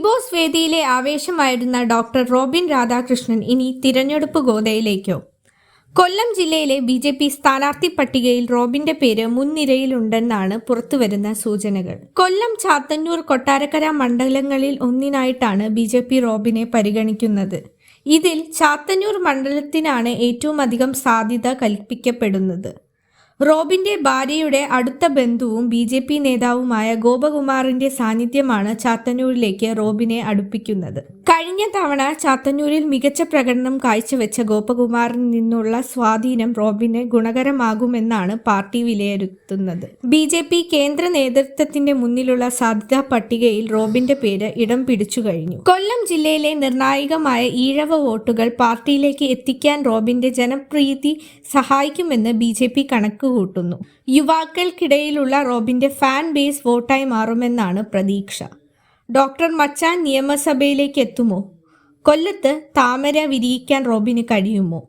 Big Boss വേദിയിലെ ആവേശമായിരുന്ന doctor Robin Radhakrishnan ഇനി തിരഞ്ഞെടുപ്പ് ഗോതയിലേക്കോ? കൊല്ലം ജില്ലയിലെ BJP സ്ഥാനാർത്ഥി പട്ടികയിൽ റോബിന്റെ പേര് മുൻനിരയിലുണ്ടെന്നാണ് പുറത്തുവരുന്ന സൂചനകൾ. കൊല്ലം, ചാത്തന്നൂർ, കൊട്ടാരക്കര മണ്ഡലങ്ങളിൽ ഒന്നിനായിട്ടാണ് BJP റോബിനെ പരിഗണിക്കുന്നത്. ഇതിൽ ചാത്തന്നൂർ മണ്ഡലത്തിനാണ് ഏറ്റവും അധികം സാധ്യത കൽപ്പിക്കപ്പെടുന്നത്. റോബിന്റെ ഭാര്യയുടെ അടുത്ത ബന്ധുവും BJP നേതാവുമായ ഗോപകുമാറിന്റെ സാന്നിധ്യമാണ് ചാത്തന്നൂരിലേക്ക് റോബിനെ അടുപ്പിക്കുന്നത്. കഴിഞ്ഞ തവണ ചാത്തന്നൂരിൽ മികച്ച പ്രകടനം കാഴ്ചവെച്ച ഗോപകുമാറിൽ നിന്നുള്ള സ്വാധീനം റോബിന് ഗുണകരമാകുമെന്നാണ് പാർട്ടി വിലയിരുത്തുന്നത്. BJP കേന്ദ്ര നേതൃത്വത്തിന്റെ മുന്നിലുള്ള സാധ്യതാ പട്ടികയിൽ റോബിന്റെ പേര് ഇടം പിടിച്ചു കഴിഞ്ഞു. കൊല്ലം ജില്ലയിലെ നിർണായകമായ ഈഴവ വോട്ടുകൾ പാർട്ടിയിലേക്ക് എത്തിക്കാൻ റോബിന്റെ ജനപ്രീതി സഹായിക്കുമെന്ന് BJP കണക്കുകൂട്ടുന്നു. യുവാക്കൾക്കിടയിലുള്ള റോബിന്റെ ഫാൻ ബേസ് വോട്ടായി മാറുമെന്നാണ് പ്രതീക്ഷ. ഡോക്ടർ മച്ചാൻ നിയമസഭയിലേക്ക് എത്തുമോ? കൊല്ലത്ത് താമര വിരിയിക്കാൻ റോബിന് കഴിയുമോ?